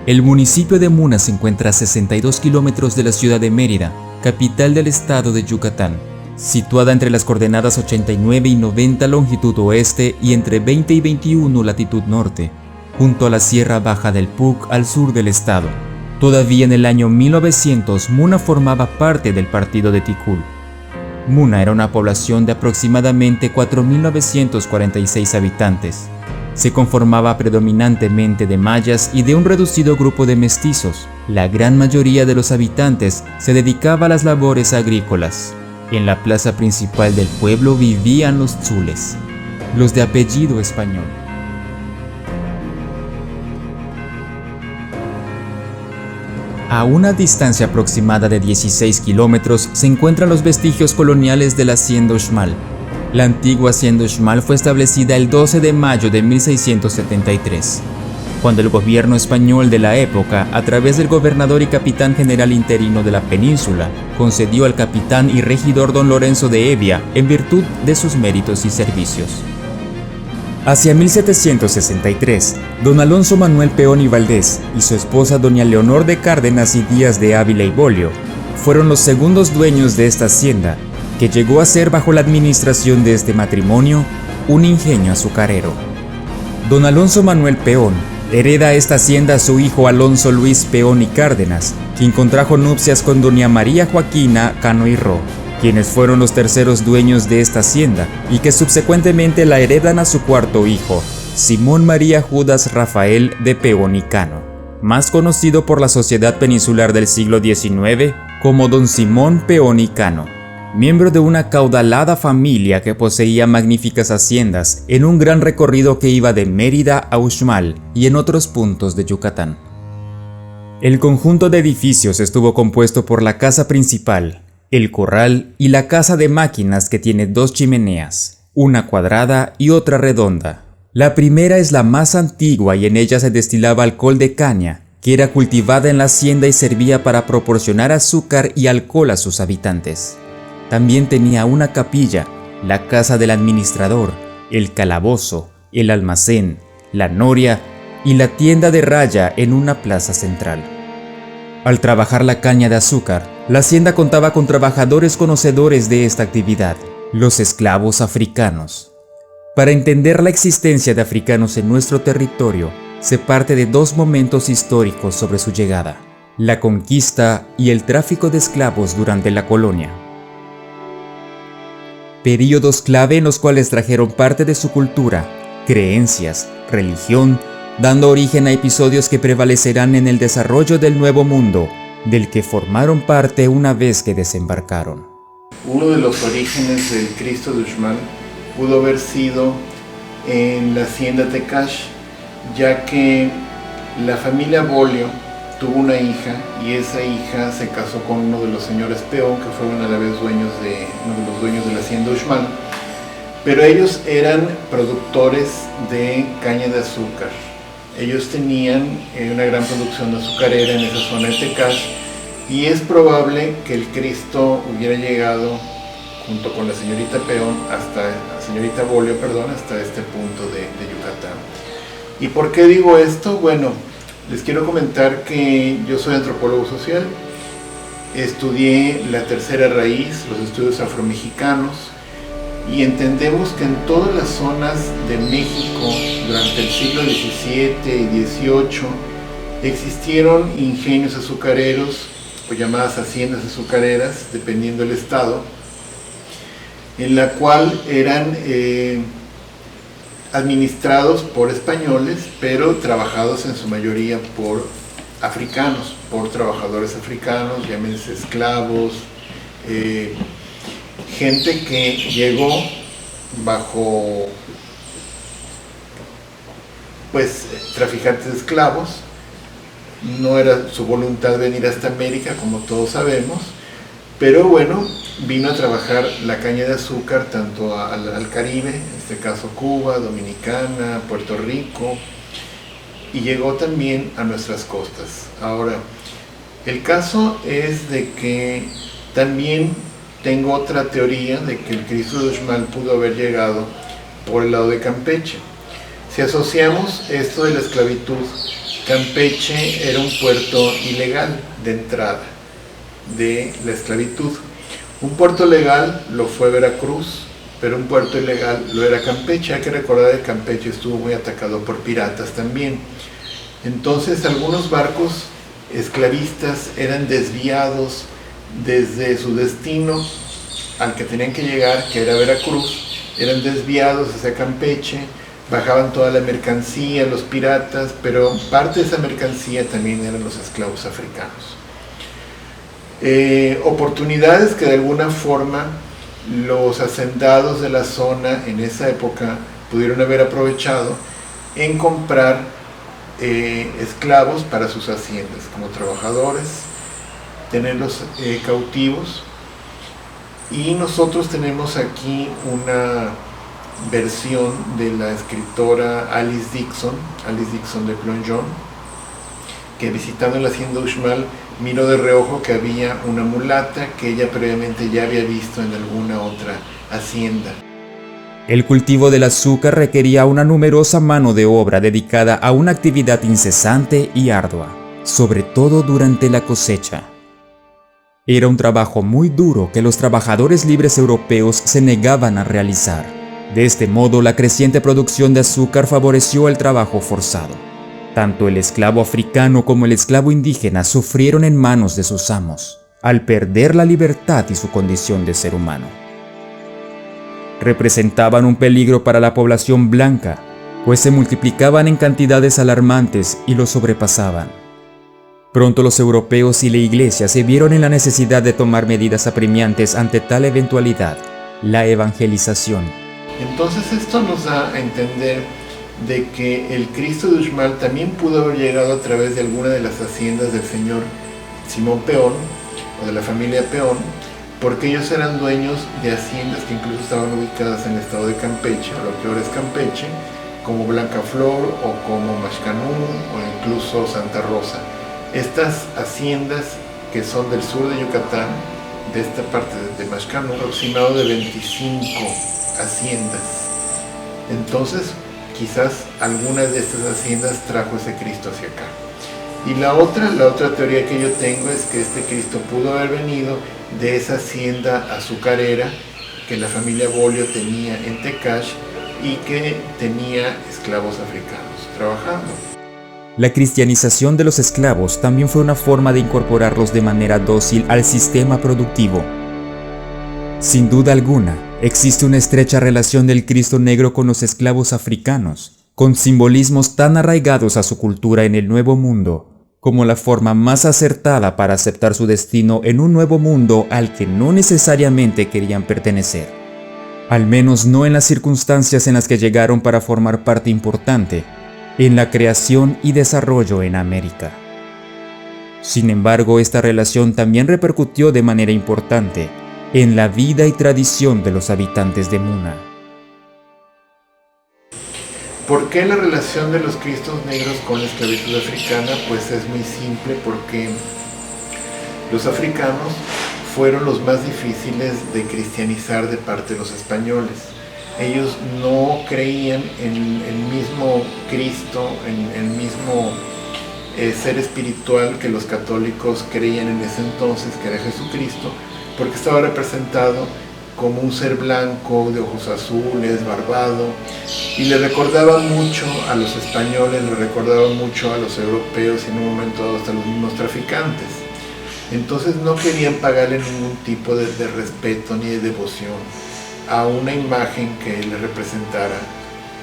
El municipio de Muna se encuentra a 62 kilómetros de la ciudad de Mérida, capital del estado de Yucatán, situada entre las coordenadas 89 y 90 longitud oeste y entre 20 y 21 latitud norte, junto a la Sierra Baja del Puc al sur del estado. Todavía en el año 1900, Muna formaba parte del partido de Tikul. Muna era una población de aproximadamente 4.946 habitantes. Se conformaba predominantemente de mayas y de un reducido grupo de mestizos. La gran mayoría de los habitantes se dedicaba a las labores agrícolas. En la plaza principal del pueblo vivían los tzules, los de apellido español. A una distancia aproximada de 16 kilómetros se encuentran los vestigios coloniales de la hacienda Uxmal. La antigua hacienda Uxmal fue establecida el 12 de mayo de 1673, cuando el gobierno español de la época, a través del gobernador y capitán general interino de la península, concedió al capitán y regidor don Lorenzo de Evia en virtud de sus méritos y servicios. Hacia 1763, don Alonso Manuel Peón y Valdés y su esposa doña Leonor de Cárdenas y Díaz de Ávila y Bolio fueron los segundos dueños de esta hacienda, que llegó a ser, bajo la administración de este matrimonio, un ingenio azucarero. Don Alonso Manuel Peón hereda esta hacienda a su hijo Alonso Luis Peón y Cárdenas, quien contrajo nupcias con doña María Joaquina Cano y Ro, quienes fueron los terceros dueños de esta hacienda y que subsecuentemente la heredan a su cuarto hijo, Simón María Judas Rafael de Peón y Cano, más conocido por la sociedad peninsular del siglo XIX como don Simón Peón y Cano, miembro de una caudalada familia que poseía magníficas haciendas en un gran recorrido que iba de Mérida a Uxmal y en otros puntos de Yucatán. El conjunto de edificios estuvo compuesto por la casa principal, el corral y la casa de máquinas, que tiene dos chimeneas, una cuadrada y otra redonda. La primera es la más antigua y en ella se destilaba alcohol de caña, que era cultivada en la hacienda y servía para proporcionar azúcar y alcohol a sus habitantes. También tenía una capilla, la casa del administrador, el calabozo, el almacén, la noria y la tienda de raya en una plaza central. Al trabajar la caña de azúcar, la hacienda contaba con trabajadores conocedores de esta actividad, los esclavos africanos. Para entender la existencia de africanos en nuestro territorio, se parte de dos momentos históricos sobre su llegada: la conquista y el tráfico de esclavos durante la colonia. Períodos clave en los cuales trajeron parte de su cultura, creencias, religión, dando origen a episodios que prevalecerán en el desarrollo del Nuevo Mundo, del que formaron parte una vez que desembarcaron. Uno de los orígenes del Cristo de Uxmal pudo haber sido en la hacienda Tecash, ya que la familia Bolio tuvo una hija y esa hija se casó con uno de los señores Peón, que fueron a la vez uno de los dueños de la hacienda Uxmal, pero ellos eran productores de caña de azúcar. Ellos tenían una gran producción azucarera en esa zona de Tecash y es probable que el Cristo hubiera llegado junto con la señorita Bolio, hasta este punto de Yucatán. ¿Y por qué digo esto? Bueno, les quiero comentar que yo soy antropólogo social, estudié la tercera raíz, los estudios afromexicanos, y entendemos que en todas las zonas de México durante el siglo XVII y XVIII existieron ingenios azucareros o llamadas haciendas azucareras, dependiendo del estado, en la cual eran administrados por españoles, pero trabajados en su mayoría por africanos, por trabajadores africanos, llámense esclavos, gente que llegó bajo traficantes de esclavos. No era su voluntad venir hasta América, como todos sabemos, pero bueno, vino a trabajar la caña de azúcar tanto al Caribe, en este caso Cuba, Dominicana, Puerto Rico, y llegó también a nuestras costas. Ahora, el caso es de que también tengo otra teoría de que el Cristo de Uxmal pudo haber llegado por el lado de Campeche. Si asociamos esto de la esclavitud Campeche era un puerto ilegal de entrada de la esclavitud. Un puerto legal lo fue Veracruz, pero un puerto ilegal lo era Campeche. Hay que recordar que Campeche estuvo muy atacado por piratas también. Entonces algunos barcos esclavistas eran desviados desde su destino al que tenían que llegar, que era Veracruz, eran desviados hacia Campeche, bajaban toda la mercancía, los piratas, pero parte de esa mercancía también eran los esclavos africanos. Oportunidades que de alguna forma los hacendados de la zona en esa época pudieron haber aprovechado en comprar esclavos para sus haciendas como trabajadores, tenerlos cautivos. Y nosotros tenemos aquí una versión de la escritora Alice Dixon de Plongeon, que visitando la hacienda Uxmal miró de reojo que había una mulata que ella previamente ya había visto en alguna otra hacienda. El cultivo del azúcar requería una numerosa mano de obra dedicada a una actividad incesante y ardua, sobre todo durante la cosecha. Era un trabajo muy duro que los trabajadores libres europeos se negaban a realizar. De este modo, la creciente producción de azúcar favoreció el trabajo forzado. Tanto el esclavo africano como el esclavo indígena sufrieron en manos de sus amos, al perder la libertad y su condición de ser humano. Representaban un peligro para la población blanca, pues se multiplicaban en cantidades alarmantes y los sobrepasaban. Pronto los europeos y la Iglesia se vieron en la necesidad de tomar medidas apremiantes ante tal eventualidad, la evangelización. Entonces esto nos da a entender de que el Cristo de Uxmal también pudo haber llegado a través de alguna de las haciendas del señor Simón Peón o de la familia Peón, porque ellos eran dueños de haciendas que incluso estaban ubicadas en el estado de Campeche, o lo que ahora es Campeche, como Blancaflor o como Maxcanú o incluso Santa Rosa. Estas haciendas que son del sur de Yucatán, de esta parte de Maxcanú, aproximado de 25 haciendas. Entonces, quizás alguna de estas haciendas trajo ese Cristo hacia acá. Y la otra teoría que yo tengo es que este Cristo pudo haber venido de esa hacienda azucarera que la familia Bolio tenía en Tecash y que tenía esclavos africanos trabajando. La cristianización de los esclavos también fue una forma de incorporarlos de manera dócil al sistema productivo. Sin duda alguna, existe una estrecha relación del Cristo negro con los esclavos africanos, con simbolismos tan arraigados a su cultura en el Nuevo Mundo, como la forma más acertada para aceptar su destino en un nuevo mundo al que no necesariamente querían pertenecer. Al menos no en las circunstancias en las que llegaron para formar parte importante en la creación y desarrollo en América. Sin embargo, esta relación también repercutió de manera importante en la vida y tradición de los habitantes de Muna. ¿Por qué la relación de los Cristos negros con la esclavitud africana? Pues es muy simple, porque los africanos fueron los más difíciles de cristianizar de parte de los españoles. Ellos no creían en el mismo Cristo, en el mismo ser espiritual que los católicos creían en ese entonces, que era Jesucristo, porque estaba representado como un ser blanco, de ojos azules, barbado, y le recordaba mucho a los españoles, le recordaba mucho a los europeos y en un momento dado hasta los mismos traficantes. Entonces no querían pagarle ningún tipo de respeto ni de devoción a una imagen que le representara,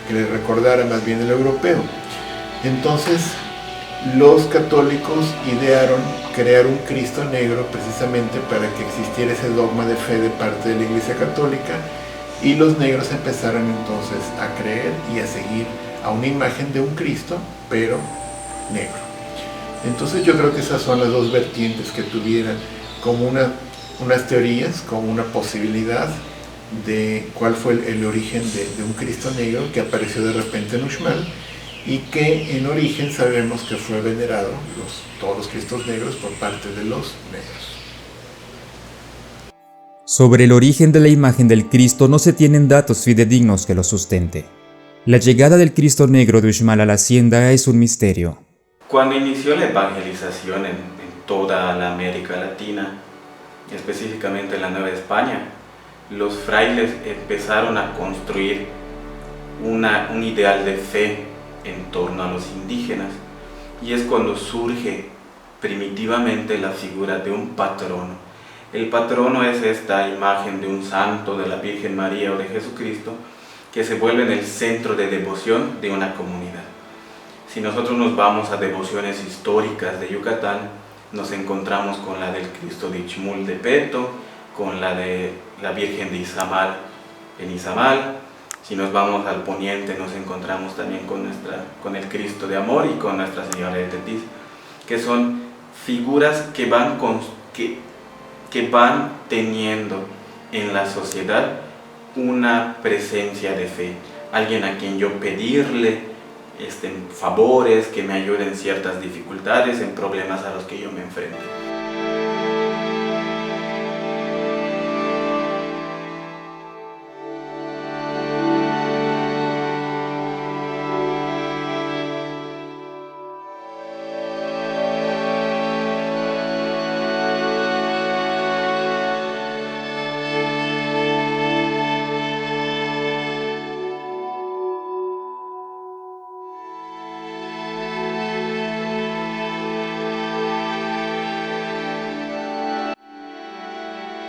que le recordara más bien el europeo. Entonces los católicos idearon crear un Cristo negro precisamente para que existiera ese dogma de fe de parte de la Iglesia Católica y los negros empezaron entonces a creer y a seguir a una imagen de un Cristo, pero negro. Entonces yo creo que esas son las dos vertientes que tuvieran como unas teorías, como una posibilidad de cuál fue el origen de un Cristo negro que apareció de repente en Uxmal y que en origen sabemos que fue venerado, todos los Cristos negros, por parte de los negros. Sobre el origen de la imagen del Cristo no se tienen datos fidedignos que lo sustente. La llegada del Cristo negro de Uxmal a la hacienda es un misterio. Cuando inició la evangelización en toda la América Latina, específicamente en la Nueva España, los frailes empezaron a construir un ideal de fe en torno a los indígenas, y es cuando surge primitivamente la figura de un patrono. El patrono es esta imagen de un santo, de la Virgen María o de Jesucristo, que se vuelve en el centro de devoción de una comunidad. Si nosotros nos vamos a devociones históricas de Yucatán, nos encontramos con la del Cristo de Ixmul de Peto, con la de la Virgen de Izamal en Izamal. Si nos vamos al poniente, nos encontramos también con el Cristo de Amor y con Nuestra Señora de Tetis, que son figuras que van teniendo en la sociedad una presencia de fe, alguien a quien yo pedirle favores, que me ayuden en ciertas dificultades, en problemas a los que yo me enfrento.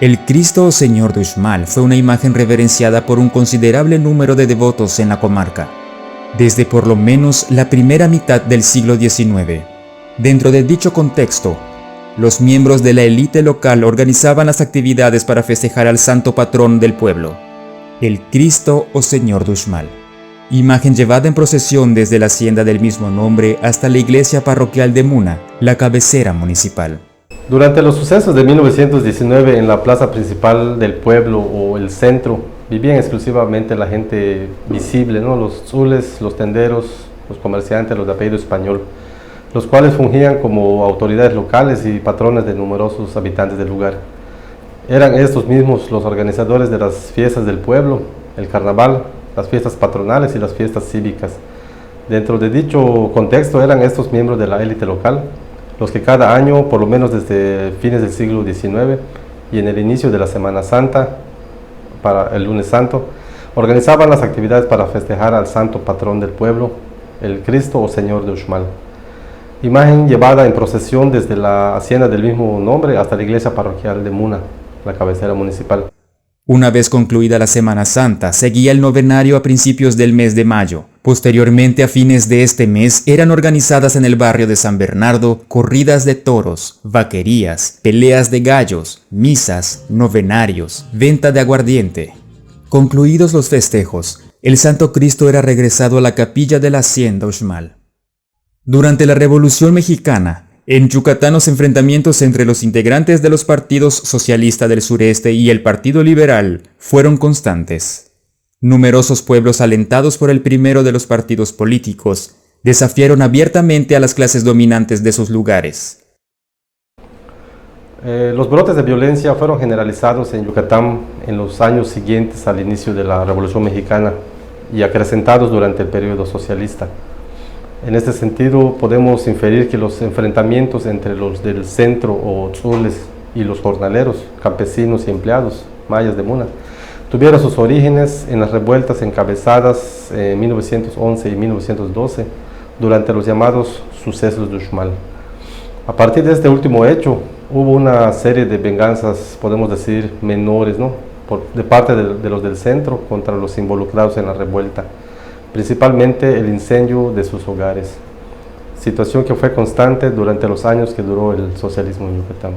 El Cristo o Señor de Uxmal fue una imagen reverenciada por un considerable número de devotos en la comarca, desde por lo menos la primera mitad del siglo XIX. Dentro de dicho contexto, los miembros de la élite local organizaban las actividades para festejar al santo patrón del pueblo, el Cristo o Señor de Uxmal, imagen llevada en procesión desde la hacienda del mismo nombre hasta la iglesia parroquial de Muna, la cabecera municipal. Durante los sucesos de 1919 en la plaza principal del pueblo o el centro, vivían exclusivamente la gente visible, ¿no? Los tzules, los tenderos, los comerciantes, los de apellido español, los cuales fungían como autoridades locales y patrones de numerosos habitantes del lugar. Eran estos mismos los organizadores de las fiestas del pueblo, el carnaval, las fiestas patronales y las fiestas cívicas. Dentro de dicho contexto eran estos miembros de la élite local los que cada año, por lo menos desde fines del siglo XIX y en el inicio de la Semana Santa, para el Lunes Santo, organizaban las actividades para festejar al santo patrón del pueblo, el Cristo o Señor de Uxmal. Imagen llevada en procesión desde la hacienda del mismo nombre hasta la iglesia parroquial de Muna, la cabecera municipal. Una vez concluida la Semana Santa, seguía el novenario a principios del mes de mayo. Posteriormente, a fines de este mes, eran organizadas en el barrio de San Bernardo corridas de toros, vaquerías, peleas de gallos, misas, novenarios, venta de aguardiente. Concluidos los festejos, el Santo Cristo era regresado a la capilla de la hacienda Uxmal. Durante la Revolución Mexicana, en Yucatán los enfrentamientos entre los integrantes de los partidos socialista del sureste y el Partido Liberal fueron constantes. Numerosos pueblos alentados por el primero de los partidos políticos desafiaron abiertamente a las clases dominantes de sus lugares. Los brotes de violencia fueron generalizados en Yucatán en los años siguientes al inicio de la Revolución Mexicana y acrecentados durante el periodo socialista. En este sentido, podemos inferir que los enfrentamientos entre los del centro o tzules y los jornaleros, campesinos y empleados mayas de Muna tuvieron sus orígenes en las revueltas encabezadas en 1911 y 1912 durante los llamados sucesos de Uxmal. A partir de este último hecho, hubo una serie de venganzas, podemos decir, menores, ¿no? de parte de los del centro contra los involucrados en la revuelta, principalmente el incendio de sus hogares, situación que fue constante durante los años que duró el socialismo en Yucatán.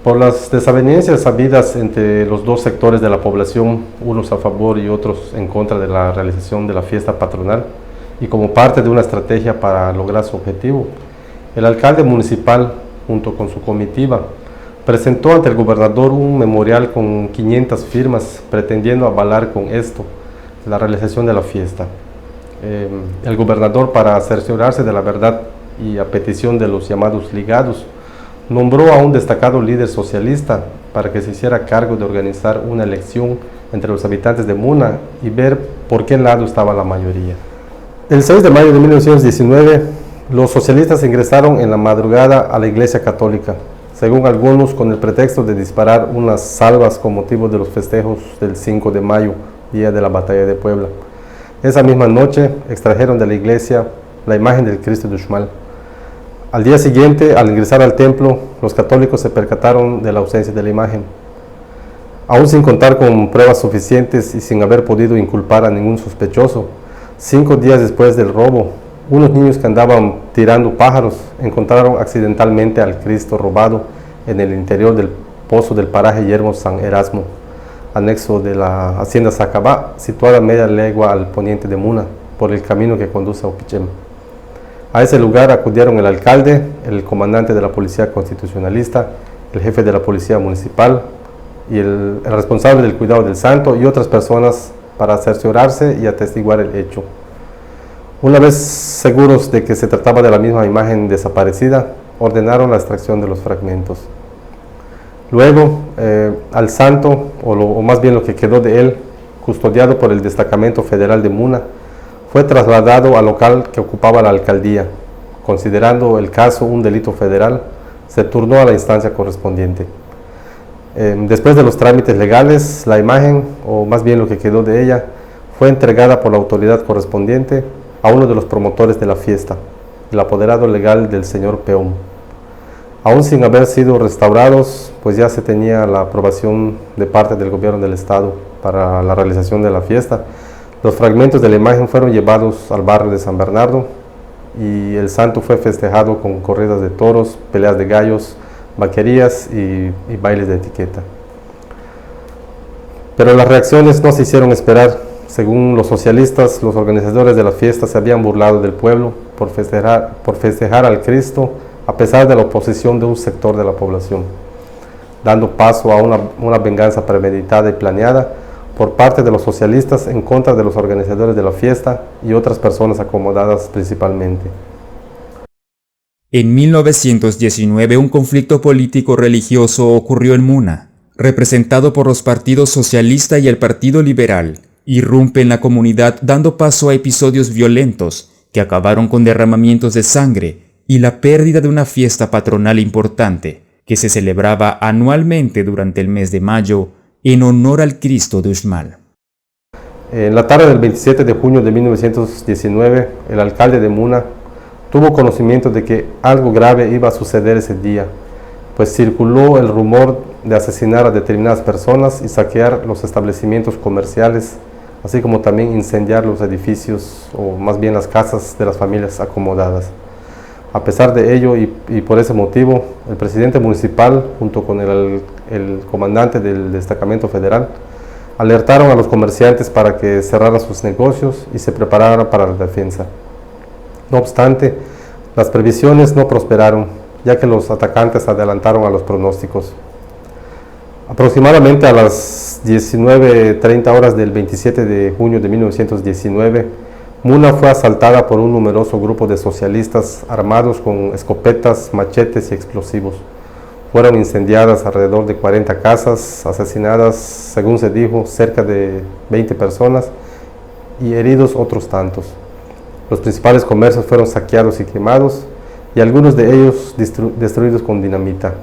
Por las desavenencias habidas entre los dos sectores de la población, unos a favor y otros en contra de la realización de la fiesta patronal, y como parte de una estrategia para lograr su objetivo, el alcalde municipal, junto con su comitiva, presentó ante el gobernador un memorial con 500 firmas pretendiendo avalar con esto la realización de la fiesta. El gobernador, para cerciorarse de la verdad y a petición de los llamados ligados, nombró a un destacado líder socialista para que se hiciera cargo de organizar una elección entre los habitantes de Muna y ver por qué lado estaba la mayoría. El 6 de mayo de 1919, los socialistas ingresaron en la madrugada a la Iglesia Católica, según algunos con el pretexto de disparar unas salvas con motivo de los festejos del 5 de mayo, día de la Batalla de Puebla. Esa misma noche extrajeron de la iglesia la imagen del Cristo de Uxmal. Al día siguiente, al ingresar al templo, los católicos se percataron de la ausencia de la imagen. Aún sin contar con pruebas suficientes y sin haber podido inculpar a ningún sospechoso, 5 días después del robo, unos niños que andaban tirando pájaros encontraron accidentalmente al Cristo robado en el interior del pozo del paraje Yermo San Erasmo, anexo de la hacienda Sacabá, situada a media legua al poniente de Muna, por el camino que conduce a Upichem. A ese lugar acudieron el alcalde, el comandante de la policía constitucionalista, el jefe de la policía municipal y el responsable del cuidado del santo y otras personas para cerciorarse y atestiguar el hecho. Una vez seguros de que se trataba de la misma imagen desaparecida, ordenaron la extracción de los fragmentos. Luego, al santo, o más bien lo que quedó de él, custodiado por el Destacamento Federal de Muna, fue trasladado al local que ocupaba la alcaldía. Considerando el caso un delito federal, se turnó a la instancia correspondiente. Después de los trámites legales, la imagen, o más bien lo que quedó de ella, fue entregada por la autoridad correspondiente a uno de los promotores de la fiesta, el apoderado legal del señor Peón. Aún sin haber sido restaurados, pues ya se tenía la aprobación de parte del gobierno del estado para la realización de la fiesta. Los fragmentos de la imagen fueron llevados al barrio de San Bernardo y el santo fue festejado con corridas de toros, peleas de gallos, vaquerías y bailes de etiqueta. Pero las reacciones no se hicieron esperar. Según los socialistas, los organizadores de la fiesta se habían burlado del pueblo por festejar al Cristo a pesar de la oposición de un sector de la población, dando paso a una venganza premeditada y planeada por parte de los socialistas en contra de los organizadores de la fiesta y otras personas acomodadas principalmente. En 1919 un conflicto político-religioso ocurrió en Muna, representado por los partidos socialista y el Partido Liberal. Irrumpe en la comunidad dando paso a episodios violentos que acabaron con derramamientos de sangre y la pérdida de una fiesta patronal importante que se celebraba anualmente durante el mes de mayo en honor al Cristo de Uxmal. En la tarde del 27 de junio de 1919, el alcalde de Muna tuvo conocimiento de que algo grave iba a suceder ese día, pues circuló el rumor de asesinar a determinadas personas y saquear los establecimientos comerciales, así como también incendiar los edificios, o más bien las casas de las familias acomodadas. A pesar de ello y por ese motivo, el presidente municipal, junto con el comandante del destacamento federal, alertaron a los comerciantes para que cerraran sus negocios y se prepararan para la defensa. No obstante, las previsiones no prosperaron, ya que los atacantes adelantaron a los pronósticos. Aproximadamente a las 19:30 horas del 27 de junio de 1919, Muna fue asaltada por un numeroso grupo de socialistas armados con escopetas, machetes y explosivos. Fueron incendiadas alrededor de 40 casas, asesinadas, según se dijo, cerca de 20 personas y heridos otros tantos. Los principales comercios fueron saqueados y quemados y algunos de ellos destruidos con dinamita.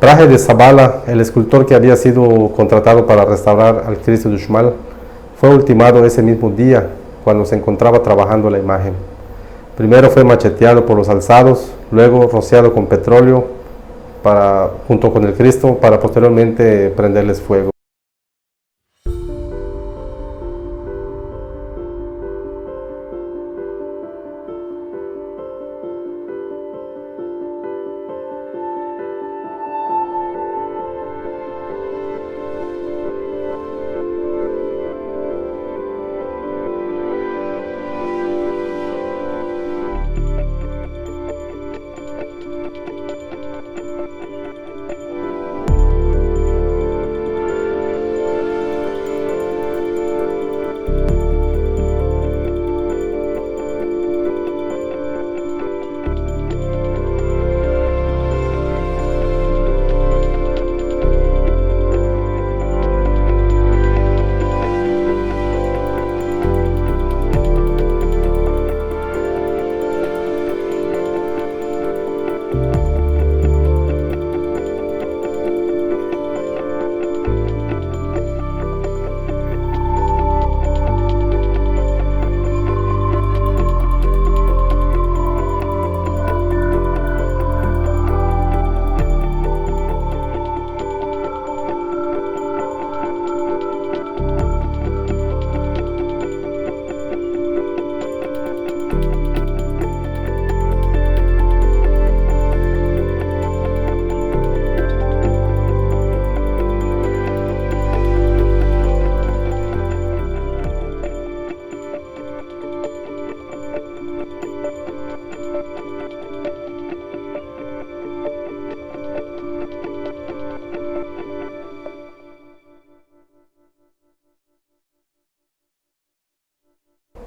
Praje de Zavala, el escultor que había sido contratado para restaurar al Cristo de Uxmal, fue ultimado ese mismo día cuando se encontraba trabajando la imagen. Primero fue macheteado por los alzados, luego rociado con petróleo junto con el Cristo para posteriormente prenderles fuego.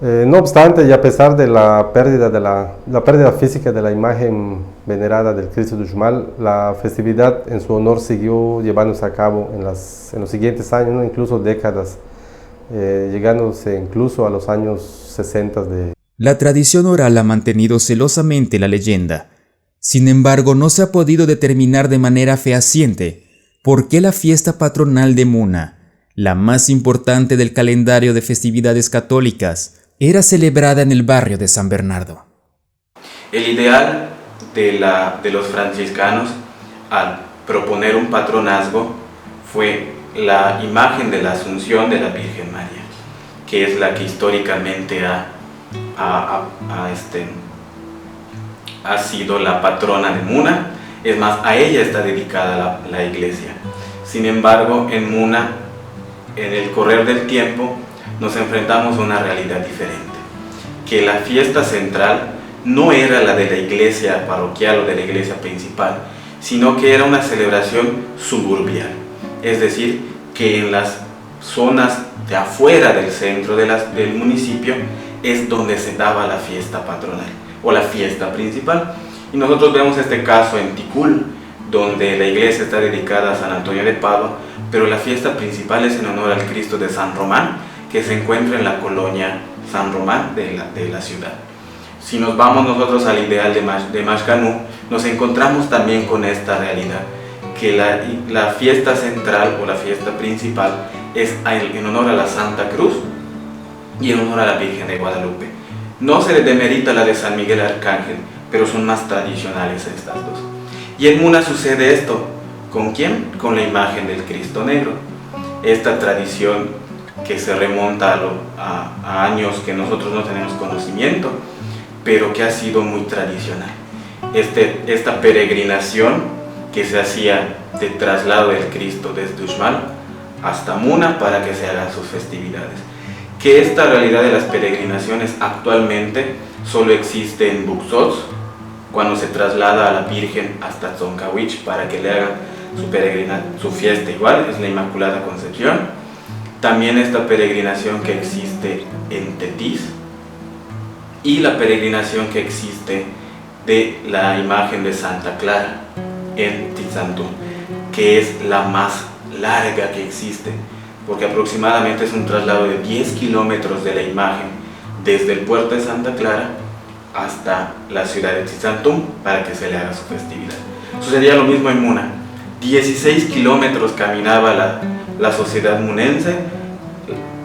No obstante, y a pesar de la pérdida física de la imagen venerada del Cristo de Uxmal, la festividad en su honor siguió llevándose a cabo en los siguientes años, ¿no? Incluso décadas, llegándose incluso a los años 60 de... La tradición oral ha mantenido celosamente la leyenda. Sin embargo, no se ha podido determinar de manera fehaciente por qué la fiesta patronal de Muna, la más importante del calendario de festividades católicas, era celebrada en el barrio de San Bernardo. El ideal de los franciscanos al proponer un patronazgo fue la imagen de la Asunción de la Virgen María, que es la que históricamente ha sido la patrona de Muna. Es más, a ella está dedicada la iglesia. Sin embargo, en Muna, en el correr del tiempo, nos enfrentamos a una realidad diferente, que la fiesta central no era la de la iglesia parroquial o de la iglesia principal, sino que era una celebración suburbial, es decir, que en las zonas de afuera del centro del municipio es donde se daba la fiesta patronal o la fiesta principal. Y nosotros vemos este caso en Ticul, donde la iglesia está dedicada a San Antonio de Padua, pero la fiesta principal es en honor al Cristo de San Román, que se encuentra en la colonia San Román de la ciudad. Si nos vamos nosotros al ideal de Mashcanú, nos encontramos también con esta realidad, que la fiesta central o la fiesta principal es en honor a la Santa Cruz y en honor a la Virgen de Guadalupe. No se le demerita la de San Miguel Arcángel, pero son más tradicionales estas dos. Y en Muna sucede esto. ¿Con quién? Con la imagen del Cristo Negro. Esta tradición que se remonta a años que nosotros no tenemos conocimiento, pero que ha sido muy tradicional. Esta peregrinación que se hacía de traslado del Cristo desde Uxmal hasta Muna para que se hagan sus festividades. Que esta realidad de las peregrinaciones actualmente solo existe en Buxots, cuando se traslada a la Virgen hasta Tzoncahuich para que le hagan su fiesta igual, es la Inmaculada Concepción. También esta peregrinación que existe en Tetis y la peregrinación que existe de la imagen de Santa Clara en Tizantún, que es la más larga que existe, porque aproximadamente es un traslado de 10 kilómetros de la imagen desde el puerto de Santa Clara hasta la ciudad de Tizantún para que se le haga su festividad. Sucedía lo mismo en Muna. 16 kilómetros caminaba la sociedad munense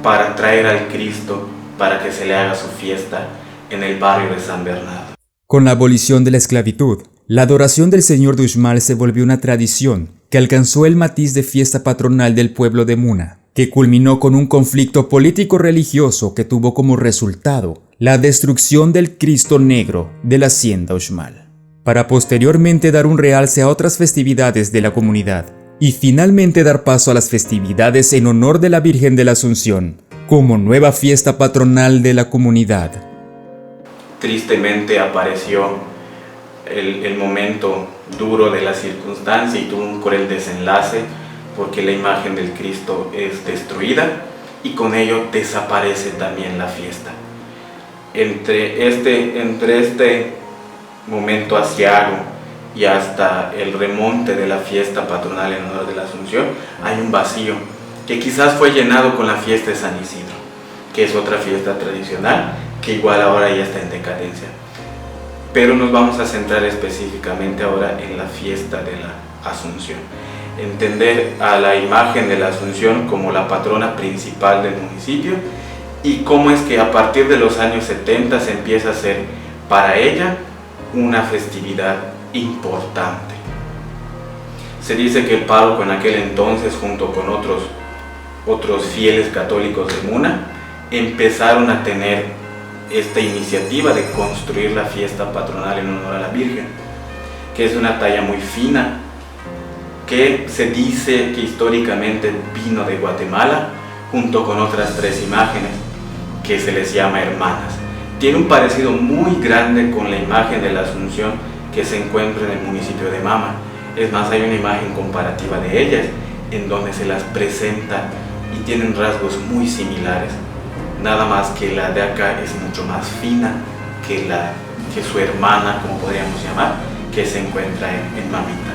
para traer al Cristo para que se le haga su fiesta en el barrio de San Bernardo. Con la abolición de la esclavitud, la adoración del Señor de Uxmal se volvió una tradición que alcanzó el matiz de fiesta patronal del pueblo de Muna, que culminó con un conflicto político-religioso que tuvo como resultado la destrucción del Cristo Negro de la hacienda Uxmal, para posteriormente dar un realce a otras festividades de la comunidad y finalmente dar paso a las festividades en honor de la Virgen de la Asunción como nueva fiesta patronal de la comunidad. Tristemente apareció el momento duro de la circunstancia y tuvo un cruel desenlace, porque la imagen del Cristo es destruida y con ello desaparece también la fiesta. Entre este momento asiago y hasta el remonte de la fiesta patronal en honor de la Asunción hay un vacío que quizás fue llenado con la fiesta de San Isidro, que es otra fiesta tradicional que igual ahora ya está en decadencia. Pero nos vamos a centrar específicamente ahora en la fiesta de la Asunción. Entender a la imagen de la Asunción como la patrona principal del municipio y cómo es que a partir de los años 70 se empieza a hacer para ella una festividad importante. Se dice que el párroco en aquel entonces, junto con otros fieles católicos de Muna, empezaron a tener esta iniciativa de construir la fiesta patronal en honor a la Virgen, que es una talla muy fina, que se dice que históricamente vino de Guatemala, junto con otras 3 imágenes que se les llama hermanas. Tiene un parecido muy grande con la imagen de la Asunción que se encuentra en el municipio de Mama. Es más, hay una imagen comparativa de ellas en donde se las presenta y tienen rasgos muy similares. nada más que la de acá es mucho más fina que su hermana, como podríamos llamar, que se encuentra en Mamita.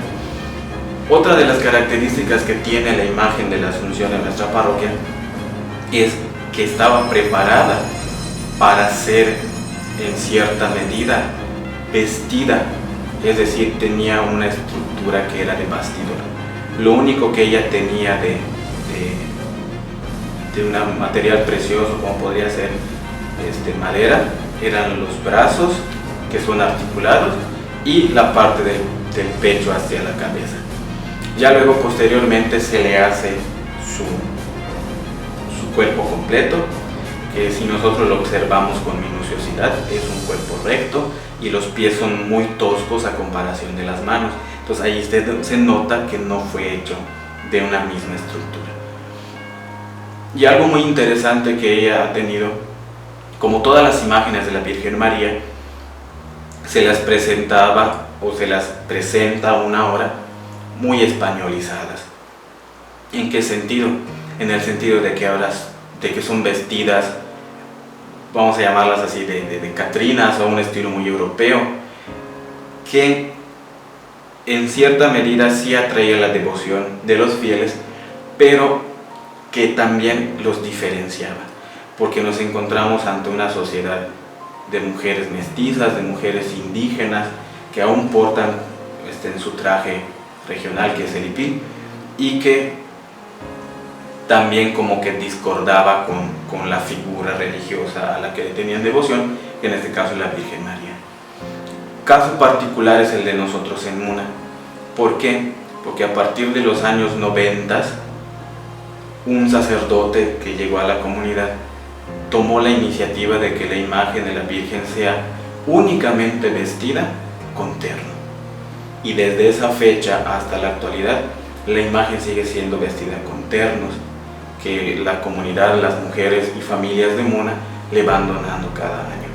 Otra de las características que tiene la imagen de la Asunción en nuestra parroquia es que estaba preparada para ser en cierta medida vestida, es decir, tenía una estructura que era de bastidor. Lo único que ella tenía de un material precioso, como podría ser madera, eran los brazos, que son articulados, y la parte del pecho hacia la cabeza. Ya luego posteriormente se le hace su cuerpo completo, que si nosotros lo observamos con minuciosidad es un cuerpo recto y los pies son muy toscos a comparación de las manos. Entonces ahí se nota que no fue hecho de una misma estructura. Y algo muy interesante que ella ha tenido, como todas las imágenes de la Virgen María, se las presentaba o se las presenta a una hora muy españolizadas. ¿En qué sentido? En el sentido de que son vestidas, vamos a llamarlas así, de catrinas o un estilo muy europeo, que en cierta medida sí atraía la devoción de los fieles, pero que también los diferenciaba, porque nos encontramos ante una sociedad de mujeres mestizas, de mujeres indígenas, que aún portan en su traje regional, que es el hipil, y que también como que discordaba con la figura religiosa a la que le tenían devoción, que en este caso es la Virgen María. Caso particular es el de nosotros en Muna. ¿Por qué? Porque a partir de los años 90, un sacerdote que llegó a la comunidad tomó la iniciativa de que la imagen de la Virgen sea únicamente vestida con terno. Y desde esa fecha hasta la actualidad, la imagen sigue siendo vestida con ternos, que la comunidad, las mujeres y familias de Muna le van donando cada año.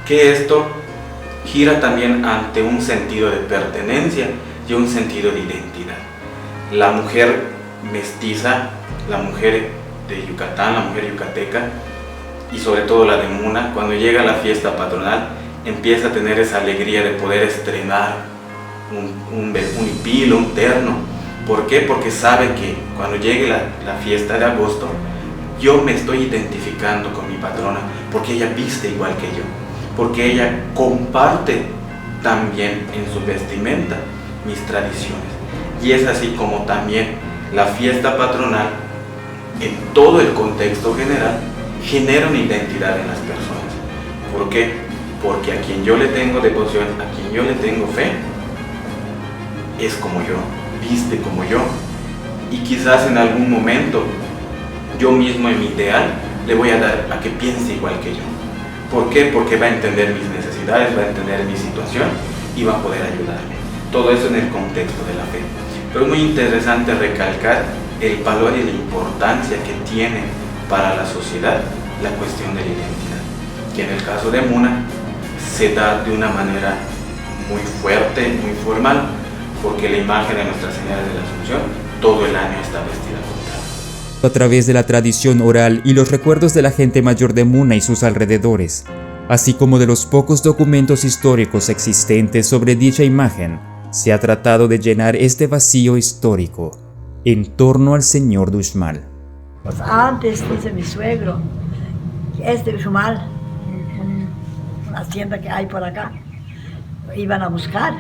Que esto gira también ante un sentido de pertenencia y un sentido de identidad. La mujer mestiza, la mujer de Yucatán, la mujer yucateca, y sobre todo la de Muna, cuando llega la fiesta patronal, empieza a tener esa alegría de poder estrenar un hipil, un terno. ¿Por qué? Porque sabe que cuando llegue la fiesta de agosto, yo me estoy identificando con mi patrona, porque ella viste igual que yo, porque ella comparte también en su vestimenta mis tradiciones. Y es así como también la fiesta patronal, en todo el contexto general, genera una identidad en las personas. ¿Por qué? Porque a quien yo le tengo devoción, a quien yo le tengo fe, es como yo, viste como yo, y quizás en algún momento yo mismo en mi ideal le voy a dar a que piense igual que yo. ¿Por qué? Porque va a entender mis necesidades, va a entender mi situación y va a poder ayudarme. Todo eso en el contexto de la fe. Pero es muy interesante recalcar el valor y la importancia que tiene para la sociedad la cuestión de la identidad, que en el caso de Muna se da de una manera muy fuerte, muy formal, porque la imagen de Nuestra Señora de la Asunción todo el año está vestida con traje. A través de la tradición oral y los recuerdos de la gente mayor de Muna y sus alrededores, así como de los pocos documentos históricos existentes sobre dicha imagen, se ha tratado de llenar este vacío histórico en torno al Señor de Uxmal. Pues antes, dice mi suegro, de Uxmal, una hacienda que hay por acá, iban a buscar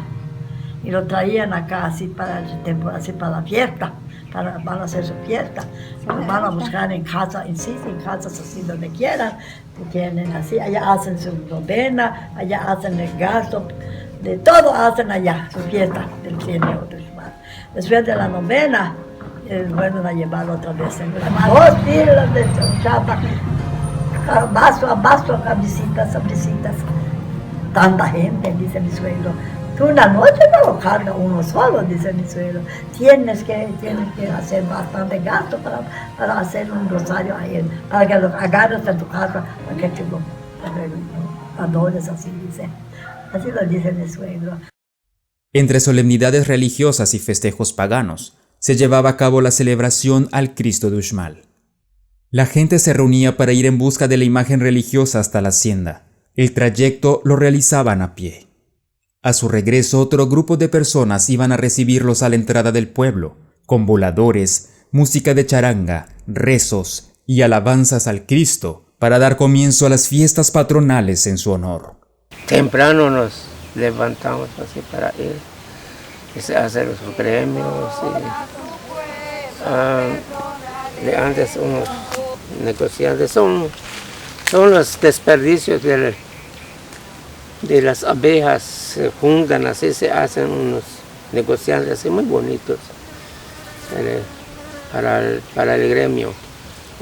y lo traían acá así para la fiesta, van a hacer su fiesta. Lo van a buscar en casa, en casas así donde quieran, tienen así, allá hacen su novena, allá hacen el gasto, de todo hacen allá, su fiesta del Señor de Uxmal. Después de la novena, vuelven a llevarlo otra vez en las 2 pilas de chapa, vaso a vaso, a visitas, tanta gente, dice mi suegro. Tú una noche no lo carga uno solo, dice mi suegro. Tienes que hacer bastante gasto para hacer un rosario ahí, para que lo agarres en tu casa, para que te lo adores, así dice. Así lo dice mi suegro. Entre solemnidades religiosas y festejos paganos, se llevaba a cabo la celebración al Cristo de Uxmal. La gente se reunía para ir en busca de la imagen religiosa hasta la hacienda. El trayecto lo realizaban a pie. A su regreso, otro grupo de personas iban a recibirlos a la entrada del pueblo, con voladores, música de charanga, rezos y alabanzas al Cristo, para dar comienzo a las fiestas patronales en su honor. Temprano nos levantamos así para ir a hacer los gremios. De antes unos negociantes son los desperdicios de las abejas, se juntan así, se hacen unos negociantes así muy bonitos para el gremio.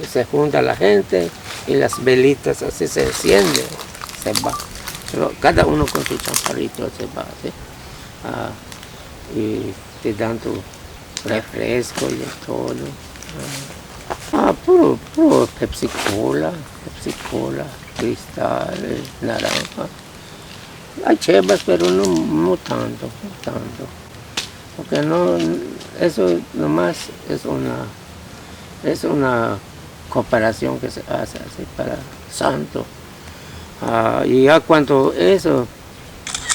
Y se junta la gente y las velitas así se encienden, se va. Pero cada uno con su champarrito se va así. Y te dan tu refresco y todo. Puro Pepsi Cola, Cristal, naranja. Hay chevas, pero no tanto. Porque no, eso nomás es una cooperación que se hace así para santo. Y ya cuando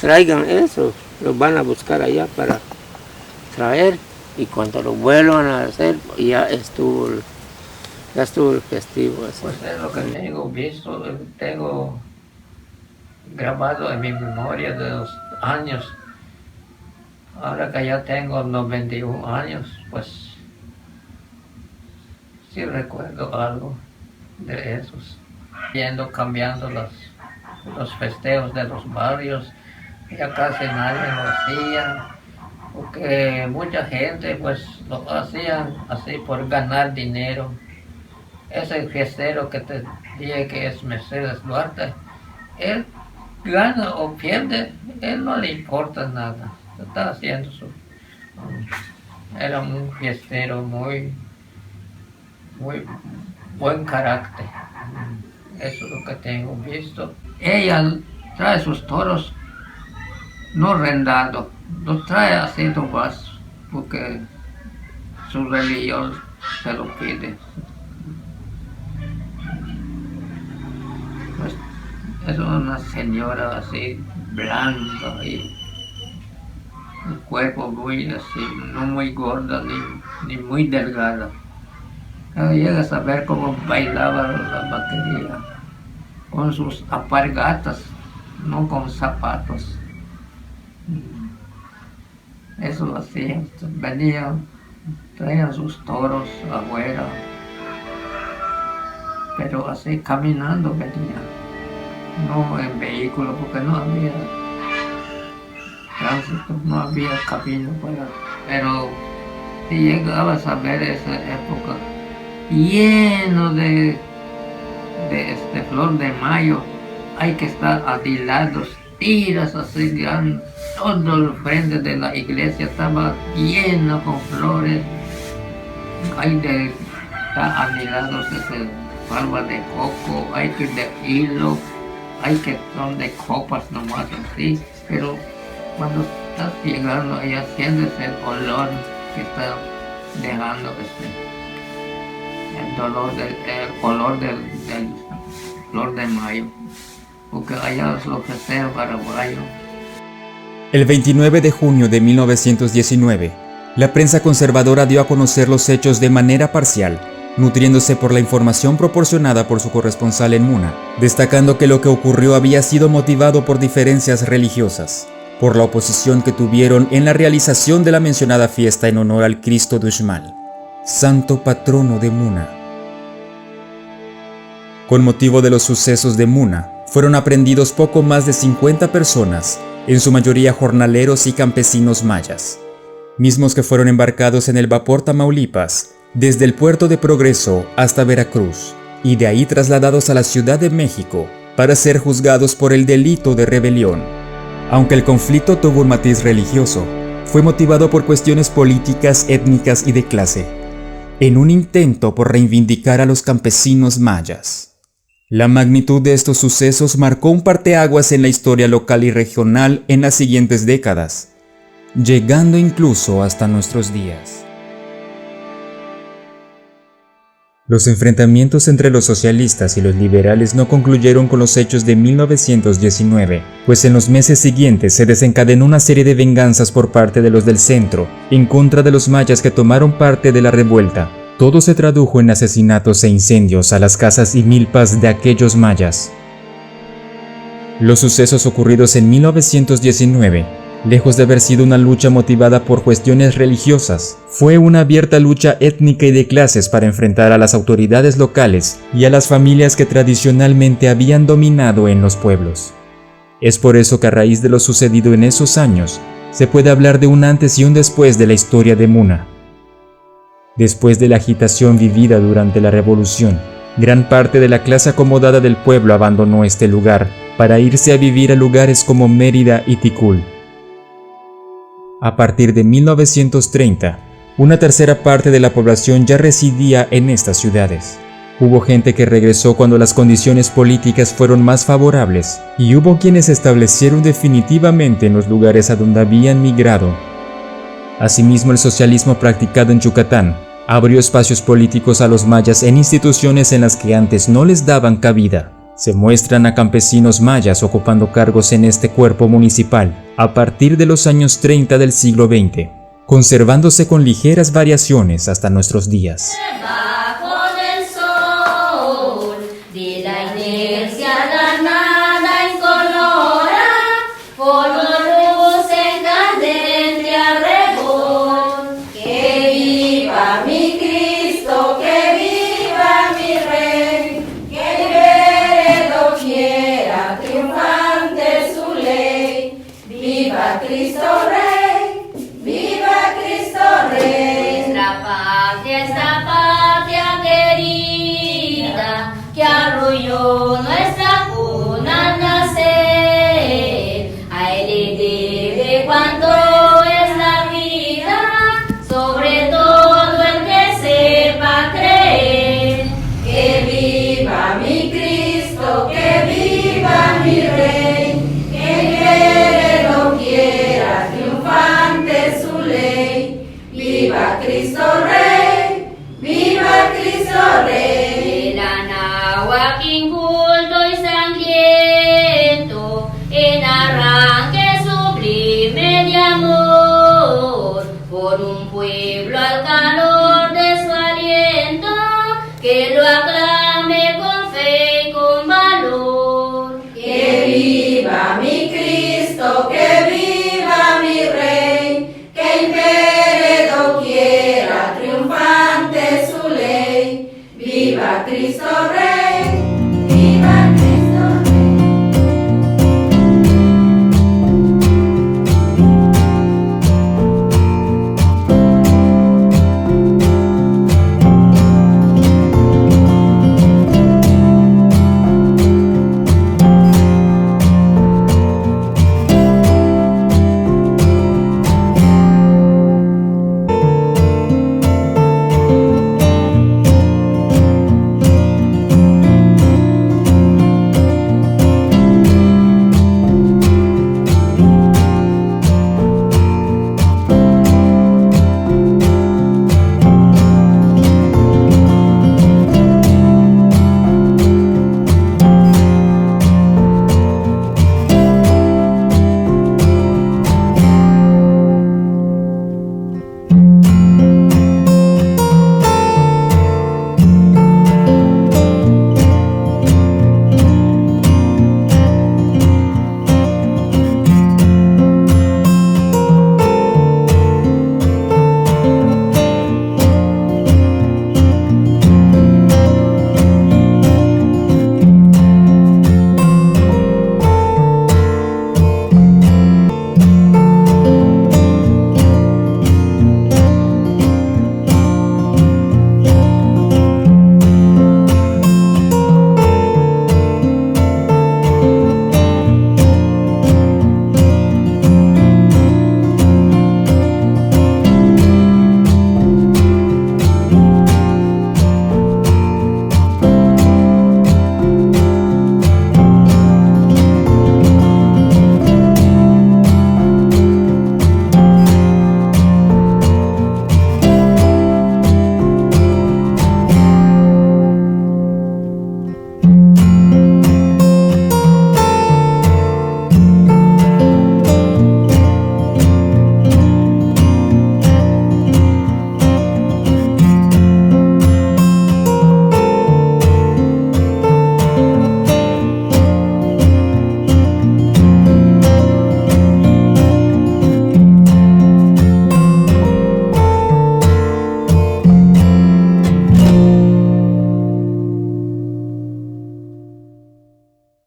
traigan eso, lo van a buscar allá para traer, y cuando lo vuelvan a hacer, ya estuvo el festivo. Así. Pues es lo que tengo visto, tengo grabado en mi memoria de los años. Ahora que ya tengo 91 años, pues sí recuerdo algo de esos. Cambiando los festejos de los barrios, ya casi nadie lo hacía, porque mucha gente pues lo hacían así por ganar dinero. Ese fiestero que te dije que es Mercedes Duarte, él gana o pierde, él no le importa nada, está haciendo era un fiestero muy buen carácter. Eso es lo que tengo visto. Ella trae sus toros no rendados, los trae así nomás, porque su religión se lo pide. Pues es una señora así, blanca, y el cuerpo muy así, no muy gorda ni muy delgada. Llegas a ver cómo bailaba la batería, con sus alpargatas, no con zapatos. Eso lo hacían, traían sus toros afuera, pero así caminando venían, no en vehículo, porque no había tránsito, no había camino pero si llegabas a ver esa época, lleno de flor de mayo, hay que estar adilados, tiras así grandes, todo el frente de la iglesia estaba lleno con flores, hay de estar adilados desde barba de coco, hay que de hilo, hay que son de copas nomás así, pero cuando estás llegando allá sientes el olor que está dejando el olor del flor de mayo, porque allá es lo que sea paraguayo. El 29 de junio de 1919, la prensa conservadora dio a conocer los hechos de manera parcial, nutriéndose por la información proporcionada por su corresponsal en Muna, destacando que lo que ocurrió había sido motivado por diferencias religiosas, por la oposición que tuvieron en la realización de la mencionada fiesta en honor al Cristo de Uxmal, santo patrono de Muna. Con motivo de los sucesos de Muna, fueron aprehendidos poco más de 50 personas, en su mayoría jornaleros y campesinos mayas, mismos que fueron embarcados en el vapor Tamaulipas, desde el puerto de Progreso hasta Veracruz, y de ahí trasladados a la Ciudad de México para ser juzgados por el delito de rebelión. Aunque el conflicto tuvo un matiz religioso, fue motivado por cuestiones políticas, étnicas y de clase, en un intento por reivindicar a los campesinos mayas. La magnitud de estos sucesos marcó un parteaguas en la historia local y regional en las siguientes décadas, llegando incluso hasta nuestros días. Los enfrentamientos entre los socialistas y los liberales no concluyeron con los hechos de 1919, pues en los meses siguientes se desencadenó una serie de venganzas por parte de los del centro, en contra de los mayas que tomaron parte de la revuelta. Todo se tradujo en asesinatos e incendios a las casas y milpas de aquellos mayas. Los sucesos ocurridos en 1919, lejos de haber sido una lucha motivada por cuestiones religiosas, fue una abierta lucha étnica y de clases para enfrentar a las autoridades locales y a las familias que tradicionalmente habían dominado en los pueblos. Es por eso que a raíz de lo sucedido en esos años, se puede hablar de un antes y un después de la historia de Muna. Después de la agitación vivida durante la Revolución, gran parte de la clase acomodada del pueblo abandonó este lugar para irse a vivir a lugares como Mérida y Ticul. A partir de 1930, una tercera parte de la población ya residía en estas ciudades. Hubo gente que regresó cuando las condiciones políticas fueron más favorables, y hubo quienes se establecieron definitivamente en los lugares a donde habían migrado. Asimismo, el socialismo practicado en Yucatán abrió espacios políticos a los mayas en instituciones en las que antes no les daban cabida. Se muestran a campesinos mayas ocupando cargos en este cuerpo municipal a partir de los años 30 del siglo XX, conservándose con ligeras variaciones hasta nuestros días. Que arrolló nuestra cuna al nacer, a él le debe cuanto es la vida, sobre todo el que sepa creer. Que viva mi Cristo, que viva mi Rey, que quiere lo quiera, triunfante su ley. Viva Cristo Rey, viva Cristo Rey. Joaquín